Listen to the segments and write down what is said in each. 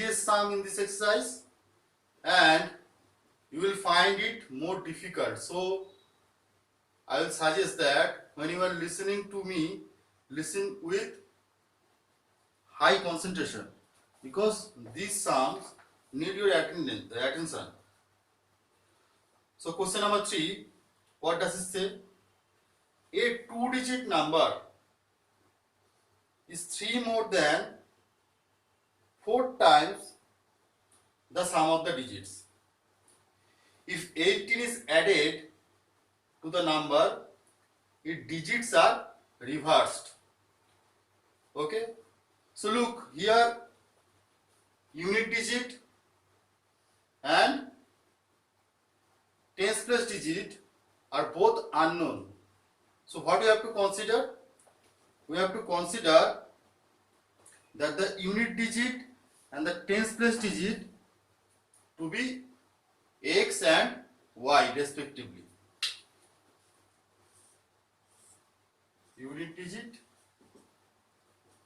easiest sum in this exercise and you will find it more difficult. So I will suggest that when you are listening to me, listen with high concentration because these sums need your attention. So question number 3, what does it say? A two-digit number is 3 more than 4 times the sum of the digits. If 18 is added to the number, its digits are reversed. Okay? So look here, unit digit and tens place digit are both unknown. So what we have to consider? We have to consider that the unit digit and the tens place digit to be x and y respectively. Unit digit,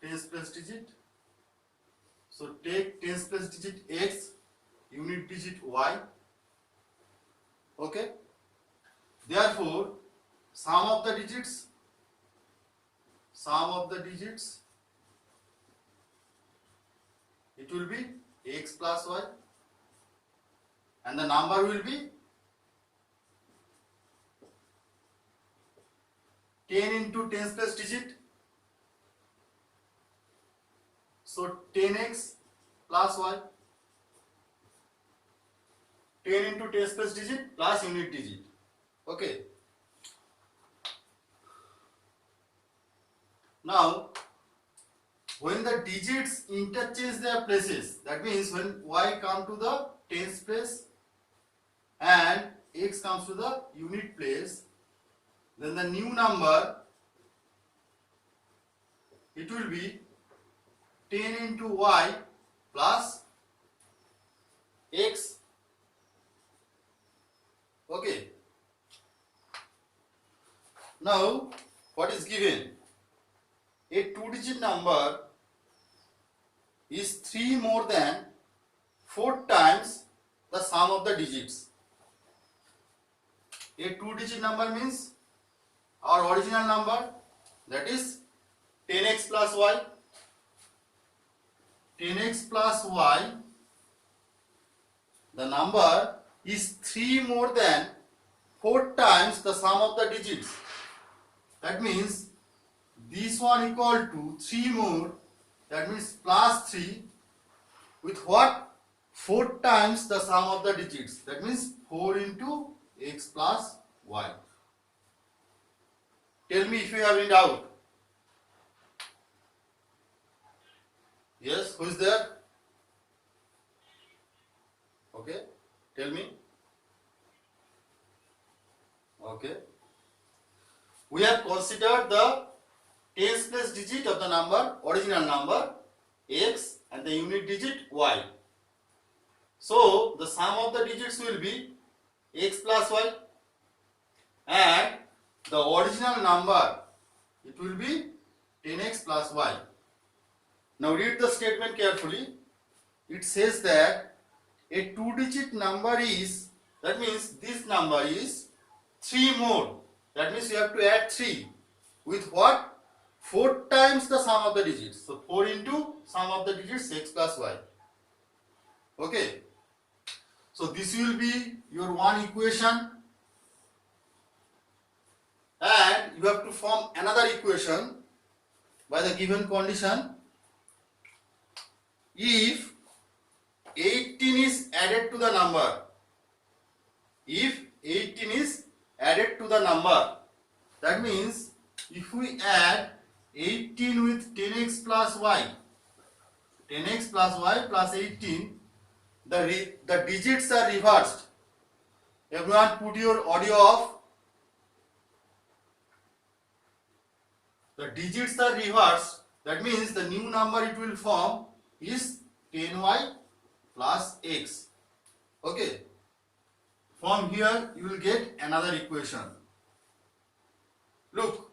tens place digit. So take tens place digit x, unit digit y. Okay. Therefore, sum of the digits, it will be x plus y, and the number will be 10 into tens place digit. So 10x plus y, 10 into tens place digit plus unit digit. Okay. Now, when the digits interchange their places, that means when y come to the tens place and x comes to the unit place, then the new number, it will be 10 into y plus x. Okay. Now, what is given? A two-digit number is 3 more than 4 times the sum of the digits. A two-digit number means our original number, that is 10x plus y. 10x plus y, the number is 3 more than 4 times the sum of the digits. That means this one equal to 3 more, that means plus 3 with what? 4 times the sum of the digits. That means 4 into x plus y. Tell me if you have any doubt. Yes, who is there? Okay, tell me. Okay. We have considered the tens place digit of the number, original number, x, and the unit digit y. So the sum of the digits will be x plus y, and the original number, it will be 10x plus y. Now read the statement carefully. It says that a two-digit number is, that means this number is 3 more. That means you have to add 3 with what? 4 times the sum of the digits. So 4 into sum of the digits, x plus y. Okay. So this will be your one equation, and you have to form another equation by the given condition. If 18 is added to the number, if 18 is added to the number, that means if we add 18 with 10x plus y, 10x plus y plus 18, the digits are reversed. Everyone put your audio off. The digits are reversed. That means the new number it will form is 10y plus x. Okay. From here you will get another equation. Look,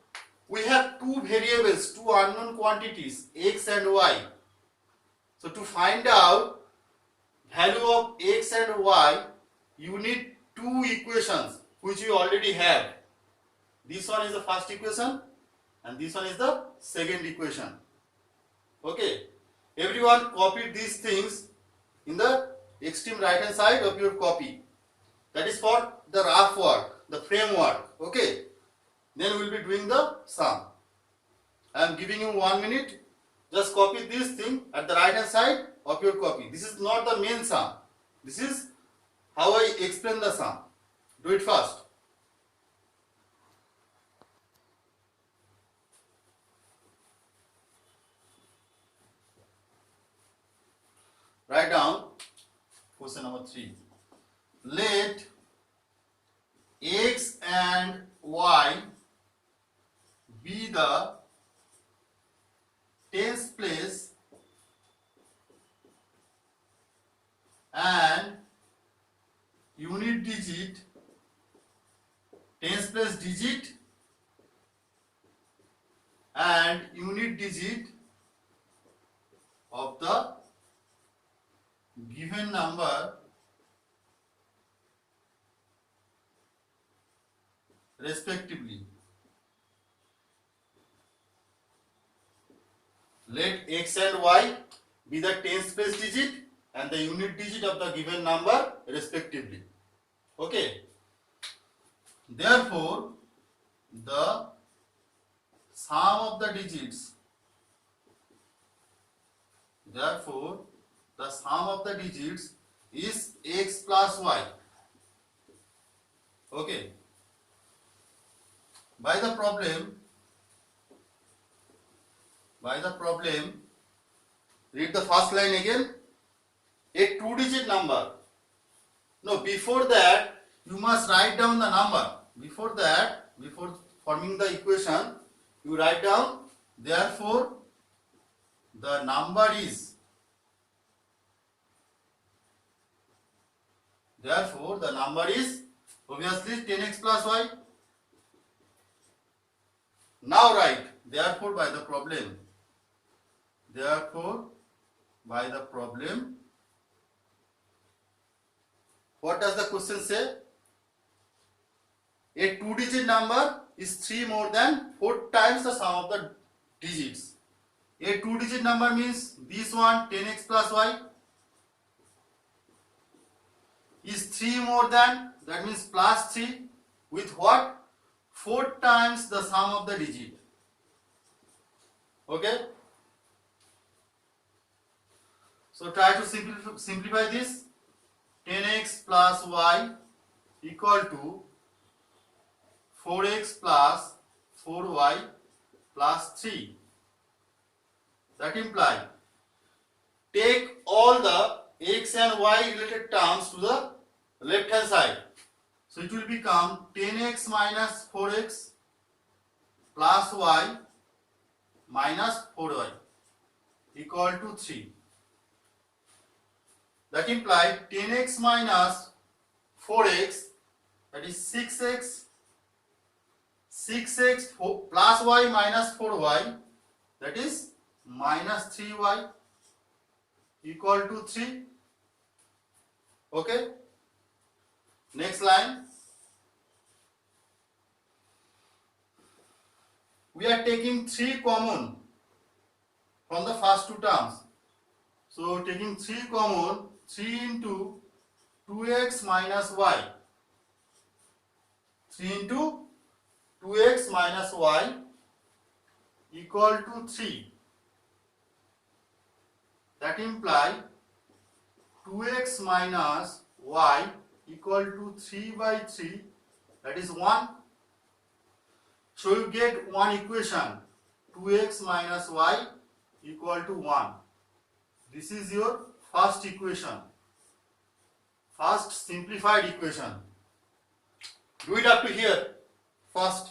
we have two variables, two unknown quantities, x and y. So to find out value of x and y, you need two equations which you already have. This one is the first equation and this one is the second equation. Okay, everyone copy these things in the extreme right hand side of your copy. That is for the rough work, the framework. Okay, then we will be doing the sum. I am giving you 1 minute. Just copy this thing at the right hand side of your copy. This is not the main sum. This is how I explain the sum. Do it fast. Write down question number 3. Let x and y be the tens place and unit digit, tens place digit and unit digit of the given number respectively. Let x and y be the tens place digit and the unit digit of the given number respectively. Okay. Therefore, the sum of the digits, is x plus y. Okay. By the problem, read the first line again. A two-digit number. No, before that, you must write down the number. Before forming the equation, you write down, therefore, the number is, obviously 10x plus y. Now write, therefore by the problem, what does the question say? A two-digit number is 3 more than 4 times the sum of the digits. A two-digit number means this one 10x plus y is 3 more than, that means plus 3 with what? 4 times the sum of the digit. Okay? So try to simplify this. 10x plus y equal to 4x plus 4y plus 3. That implies take all the x and y related terms to the left hand side. So it will become 10x minus 4x plus y minus 4y equal to 3. That implies 10x minus 4x, that is 6x plus y minus 4y, that is minus 3y equal to 3. Okay. Next line. We are taking 3 common from the first two terms. So taking 3 common, 3 into 2x minus y. 3 into 2x minus y equal to 3. That implies 2x minus y equal to 3 by 3, that is 1. So you get one equation, 2x minus y equal to 1. This is your first equation, first simplified equation. Do it up to here first.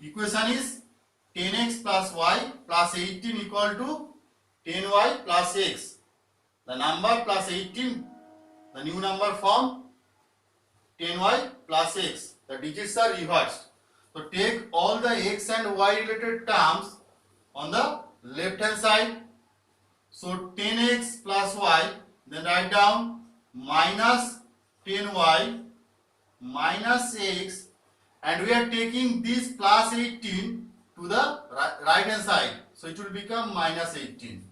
equation is 10x plus y plus 18 equal to 10y plus x. The number plus 18, the new number form 10y plus x. The digits are reversed. So take all the x and y related terms on the left hand side. So 10x plus y, then write down minus 10y minus x, and we are taking this plus 18 to the right hand side. So it will become minus 18.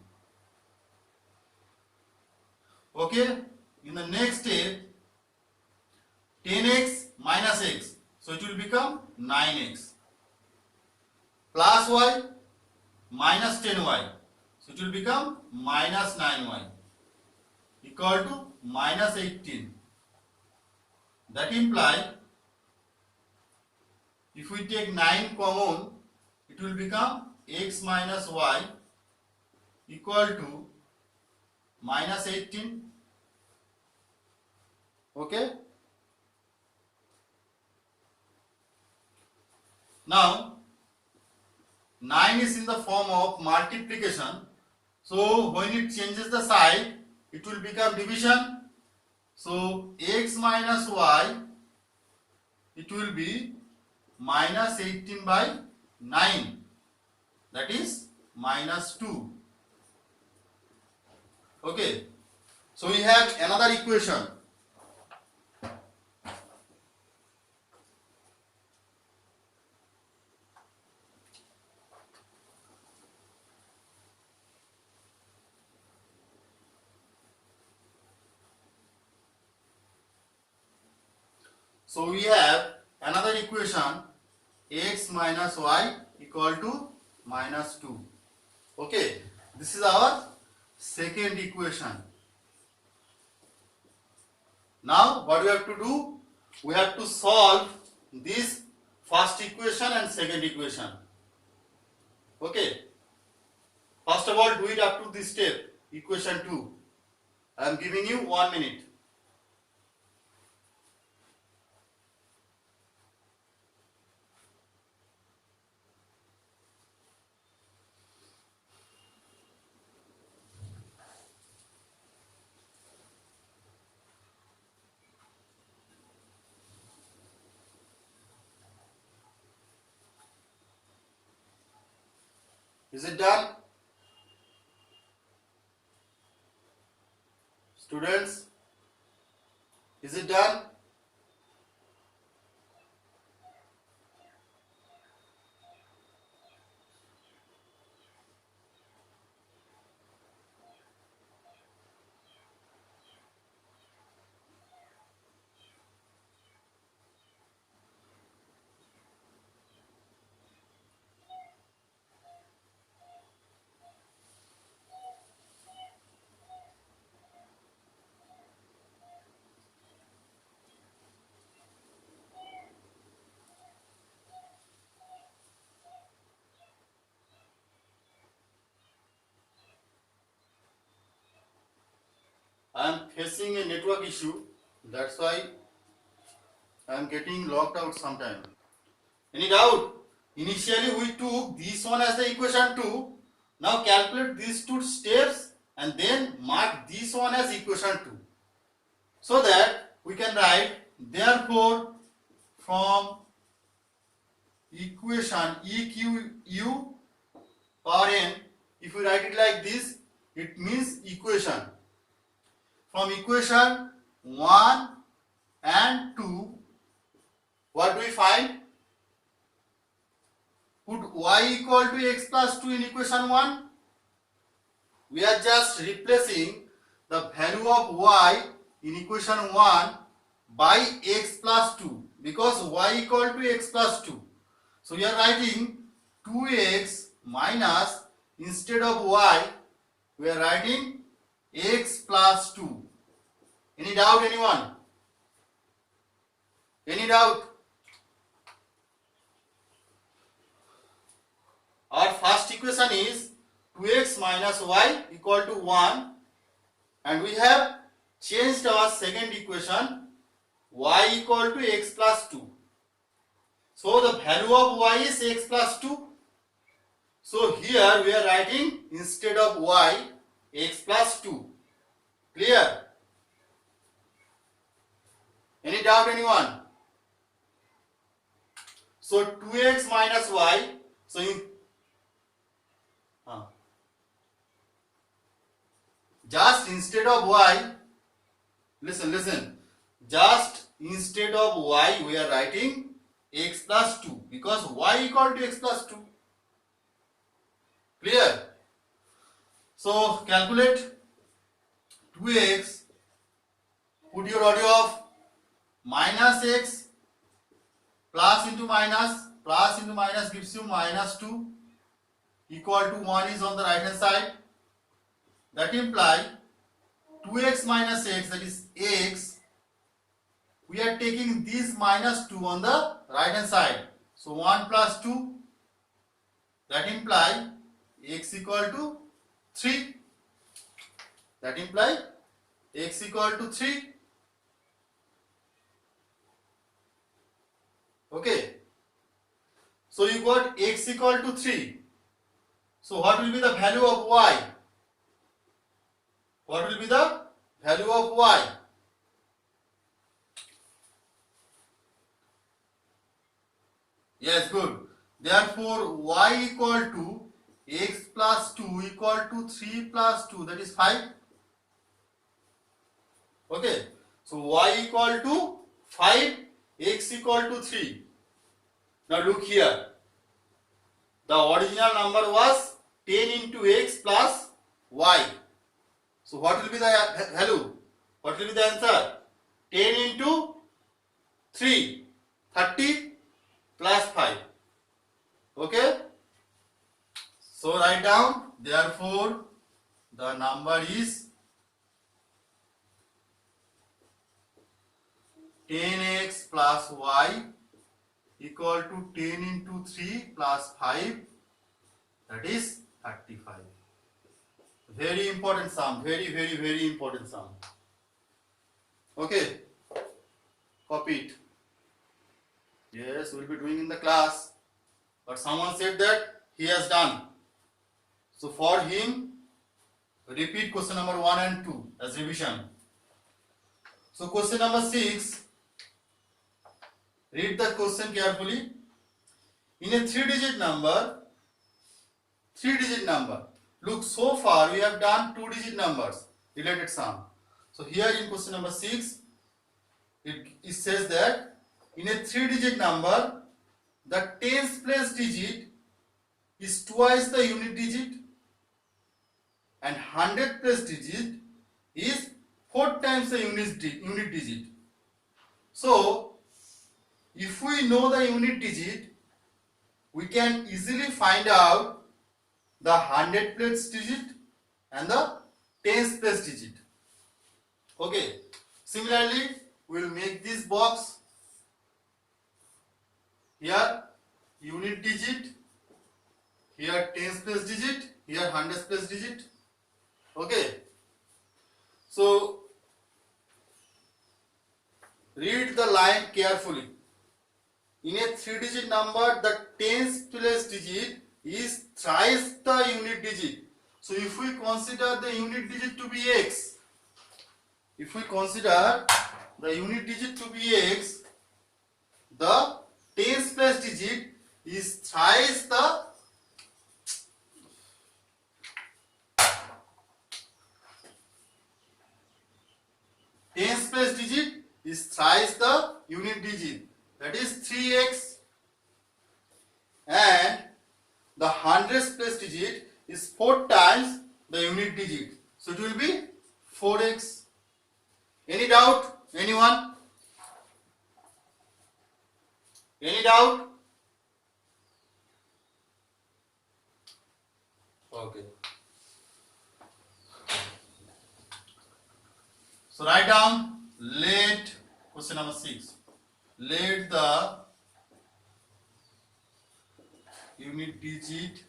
Okay, in the next step, 10x minus x, so it will become 9x, plus y minus 10y, so it will become minus 9y, equal to minus 18. That implies, if we take 9 common, it will become x minus y equal to minus 18. Okay. Now 9 is in the form of multiplication, so when it changes the sign, it will become division. So x minus y, it will be minus 18 by 9, that is minus 2. Okay, so we have another equation. So we have another equation, x minus y equal to minus 2. Okay, this is our second equation. Now what we have to do? We have to solve this first equation and second equation. Okay, first of all, do it up to this step, equation 2. I am giving you 1 minute. Is it done? Students, is it done? I am facing a network issue, that's why I am getting locked out sometime. Any doubt? Initially we took this one as the equation 2. Now calculate these two steps and then mark this one as equation 2. So that we can write, therefore from equation EQU power n, if we write it like this, it means equation. From equation 1 and 2, what do we find? Put y equal to x plus 2 in equation 1. We are just replacing the value of y in equation 1 by x plus 2, because y equal to x plus 2. So we are writing 2x minus, instead of y, we are writing x plus 2. Any doubt, anyone? Any doubt? Our first equation is 2x minus y equal to 1, and we have changed our second equation, y equal to x plus 2. So the value of y is x plus 2. So here we are writing instead of y x plus 2. Clear? Any doubt anyone? So 2x minus y. So just instead of y, listen. Just instead of y we are writing x plus 2 because y equal to x plus 2. Clear? So calculate 2x, put your value of minus x, plus into minus gives you minus 2, equal to 1 is on the right hand side. That implies 2x minus x, that is x, we are taking this minus 2 on the right hand side. So 1 plus 2, that implies x equal to 3. That implies x equal to 3. Okay. So you got x equal to 3. So what will be the value of y? What will be the value of y? Yes, good. Therefore, y equal to x plus 2 equal to 3 plus 2, that is 5. Okay. So y equal to 5, x equal to 3. Now look here. The original number was 10 into x plus y. So what will be the value? What will be the answer? 10 into 3, 30 plus 5. Okay? So write down, therefore the number is 10x plus y equal to 10 into 3 plus 5, that is 35. Very important sum, very important sum. Okay, copy it. Yes, we will be doing in the class, but someone said that he has done. So for him, repeat question number 1 and 2 as revision. So question number 6, read the question carefully. In a 3-digit number, look, so far we have done 2-digit numbers, related sum. So here in question number 6, it says that in a 3-digit number, the tens place digit is twice the unit digit and 100th place digit is 4 times the unit digit. So if we know the unit digit, we can easily find out the 100th place digit and the tens place digit. Okay. Similarly, we will make this box. Here unit digit, here tens place digit, here 100th place digit. Okay. So read the line carefully. In a 3-digit number, the tens place digit is thrice the unit digit. So if we consider the unit digit to be x, the tens place digit is thrice the unit digit, that is 3x, and the 100th place digit is 4 times the unit digit, so it will be 4x. Any doubt? Anyone? Any doubt? Okay. So write down, let, question number 6, let the unit digit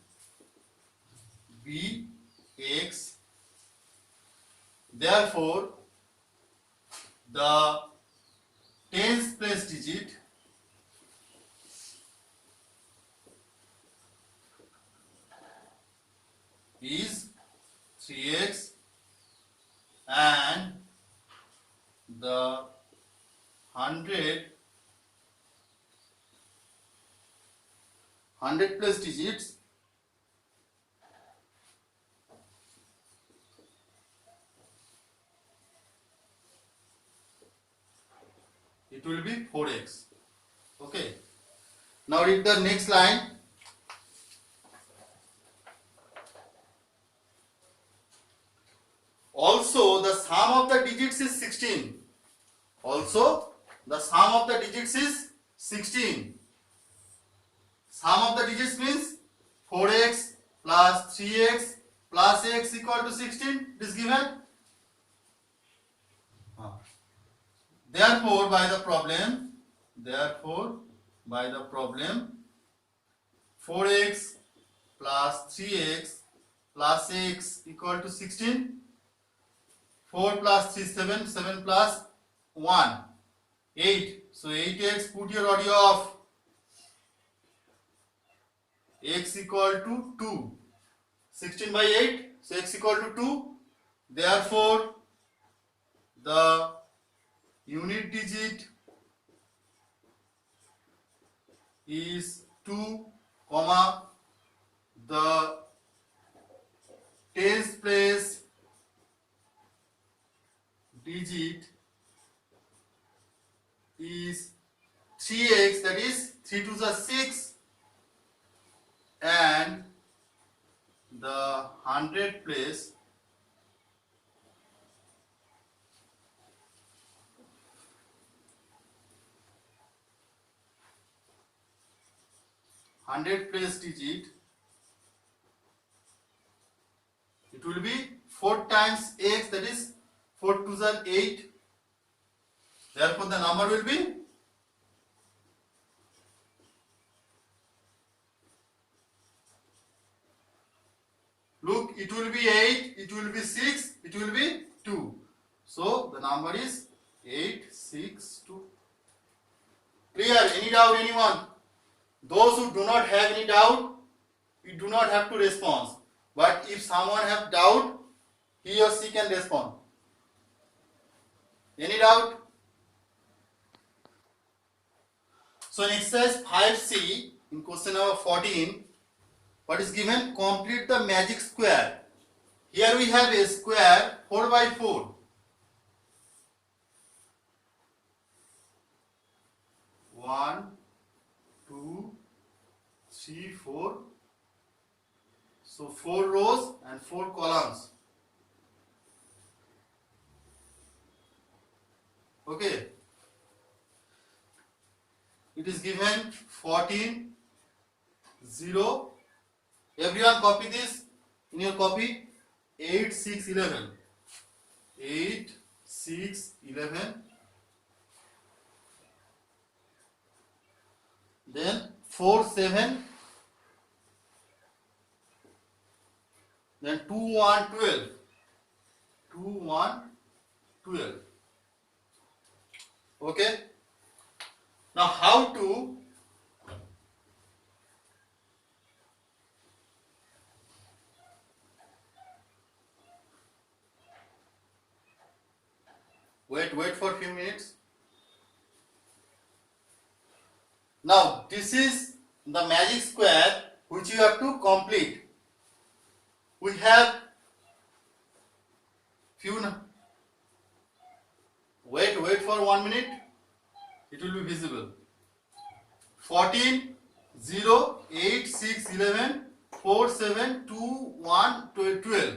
be x, therefore the tens place digit is 3x and the 100 plus digits it will be 4x. Okay. Now read the next line. Also the sum of the digits is 16. Also the sum of the digits is 16. Sum of the digits means 4x plus 3x plus x equal to 16. It is given. Therefore by the problem 4x plus 3x plus x equal to 16. 4 plus 3 7, 7 plus 1 8. So 8x, put your value of x equal to 2. 16 by 8, so x equal to 2. Therefore the unit digit is 2, comma, the tens place digit is 3x, that is 3 to the 6, and the 100 place digit, it will be 4 times x, that is 4 to the 8. Therefore the number will be look, it will be 8, it will be 6, it will be 2. So the number is 8, 6, 2. Clear? Any doubt, anyone? Those who do not have any doubt, you do not have to respond. But if someone have doubt, he or she can respond. Any doubt? So in exercise 5C, in question number 14, what is given? Complete the magic square. Here we have a square 4 by 4. 1, 2, 3, 4. So 4 rows and 4 columns. Okay. It is given 14, 0. Everyone copy this in your copy. 8, 6, 11. 8, 6, 11. Then 4, 7. Then 2, 1, 12. 2, 1, 12. Okay. Now how to wait for a few minutes. Now this is the magic square which you have to complete. We have few wait for 1 minute. It will be visible. 14, 0, 8, 6, 11, 4, 7, 2, 1, 12.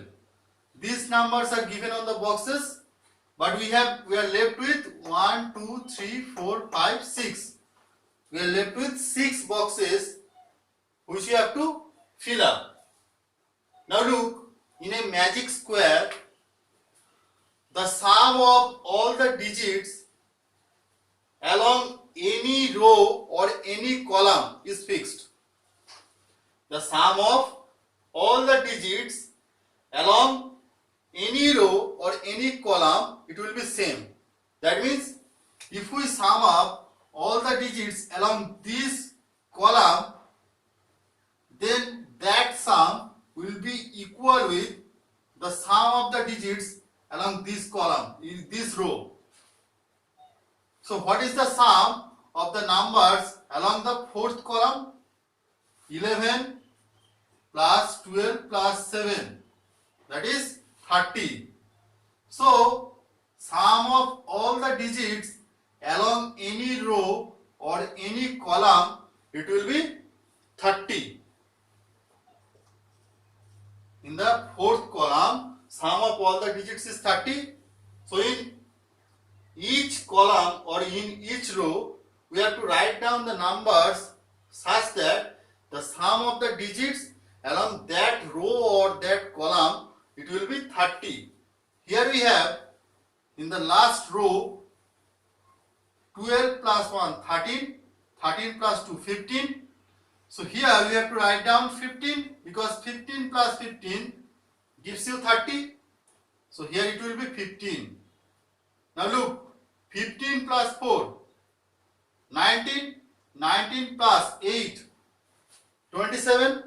These numbers are given on the boxes, but we are left with 1, 2, 3, 4, 5, 6. We are left with 6 boxes which we have to fill up. Now look, in a magic square, the sum of all the digits along any row or any column is fixed. The sum of all the digits along any row or any column, it will be same. That means if we sum up all the digits along this column, then that sum will be equal the digits along this column, in this row. So what is the sum of the numbers along the fourth column? 11 plus 12 plus 7, that is 30. So sum of all the digits along any row or any column, it will be 30. In the fourth column, sum of all the digits is 30. So in each column or in each row, we have to write down the numbers such that the sum of the digits along that row or that column, it will be 30. Here we have in the last row 12 plus 1 13, 13 plus 2 15. So here we have to write down 15 because 15 plus 15 gives you 30. So here it will be 15. Now look, 15 plus 4, 19, 19 plus 8, 27.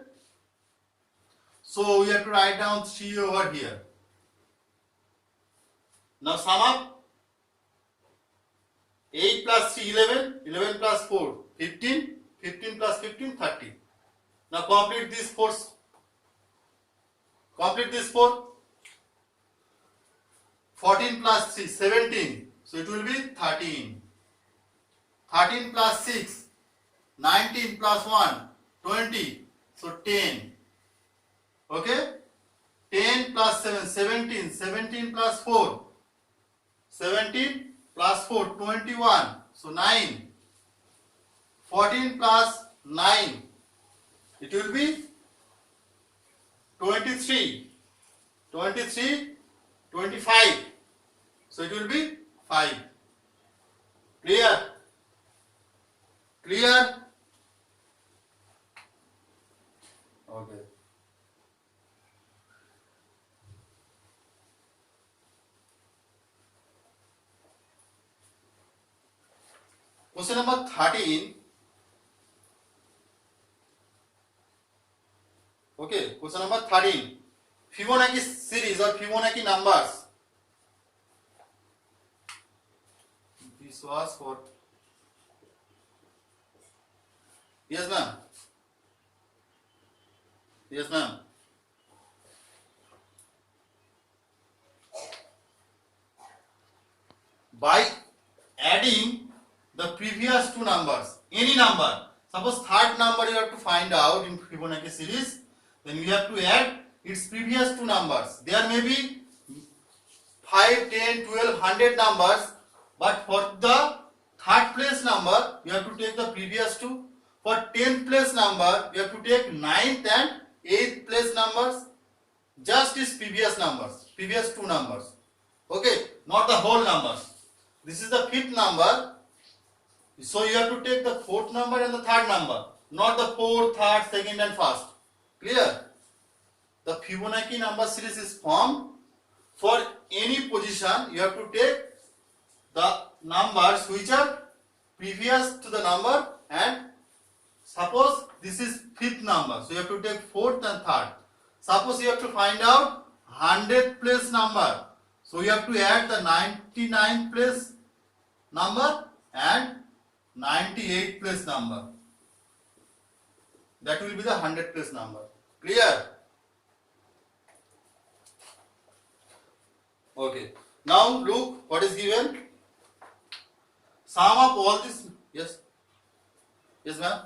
So we have to write down 3 over here. Now sum up. 8 plus 3, 11, 11 plus 4, 15, 15 plus 15, 30. Now complete this 4. Complete this 4. 14 plus 3, 17. So it will be 13. 13 plus 6, 19 plus 1, 20. So 10. Okay? 10 plus 7, 17. 17 plus 4, 17 plus 4, 21. So 9. 14 plus 9. It will be 23. 23, 25. So it will be 5. Clear? Clear? Okay. Question number 13. Okay, question number 13. Fibonacci series or Fibonacci numbers. This was for. Yes, ma'am. Yes, ma'am. By adding the previous two numbers, any number, suppose third number you have to find out in Fibonacci series, then we have to add its previous two numbers. There may be 5, 10, 12, 100 numbers, but for the third place number, you have to take the previous two. For 10th place number, you have to take 9th and 8th place numbers. Just its previous numbers, previous two numbers. Okay, not the whole numbers. This is the fifth number. So you have to take the fourth number and the third number, not the fourth, third, second and first. Clear? The Fibonacci number series is formed. For any position, you have to take the numbers which are previous to the number, and suppose this is fifth number, so you have to take fourth and third. Suppose you have to find out 100th place number, so you have to add the 99th place number and 98th place number. That will be the 100th place number. Clear? Okay. Now look what is given. Sum of all this. Yes. Yes, ma'am.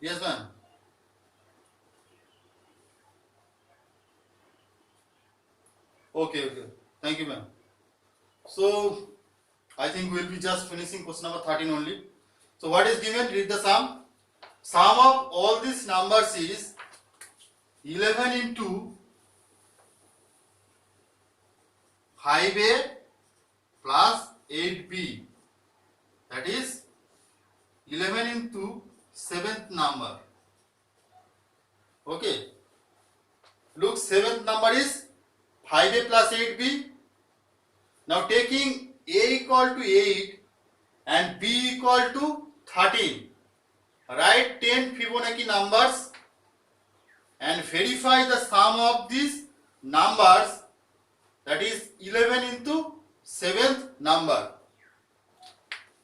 Yes, ma'am. Okay, okay. Thank you, ma'am. So, I think we will be just finishing question number 13 only. So, what is given? Read the sum. Sum of all these numbers is 11 into 5a plus 8b. That is 11 into 7th number. Okay. Look, 7th number is 5a plus 8b. Now taking a equal to 8 and b equal to 13, write 10 Fibonacci numbers and verify the sum of these numbers, that is 11 into 7th number.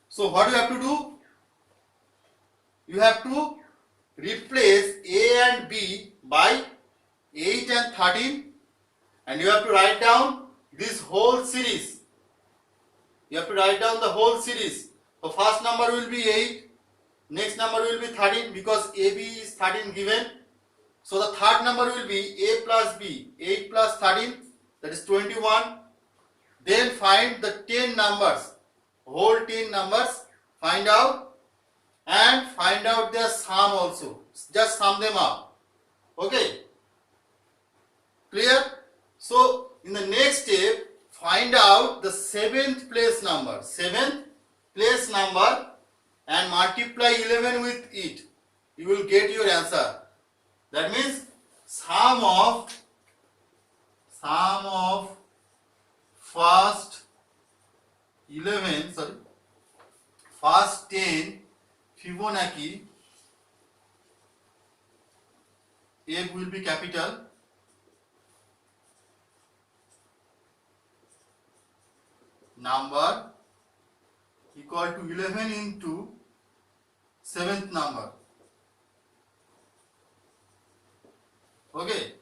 So what you have to do? You have to replace a and b by 8 and 13, and you have to write down this whole series. You have to write down the whole series. So first number will be 8, next number will be 13 because AB is 13 given. So the third number will be A plus B, 8 plus 13, that is 21. Then find the 10 numbers, whole 10 numbers, find out and find out their sum also. Just sum them up. Okay? Clear? So in the next step, find out the 7th place number. 7th place number and multiply 11 with it. You will get your answer. That means sum of first 10 Fibonacci, F will be capital, number equal to 11 into 7th number. Okay,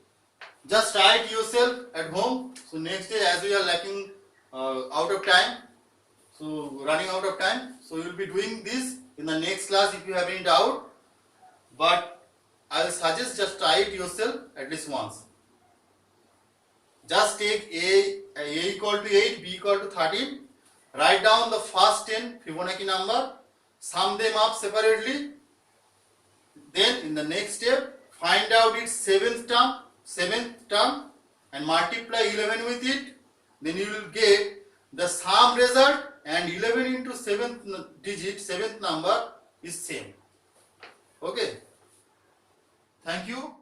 just write yourself at home. So next day, as we are lacking out of time, so running out of time, so you will be doing this in the next class if you have any doubt. But I will suggest just try it yourself at least once. Just take A equal to 8, B equal to 13. Write down the first 10 Fibonacci number, sum them up separately. Then in the next step, find out its 7th term and multiply 11 with it. Then you will get the sum result, and 11 into 7th digit, 7th number is same. Okay. Thank you.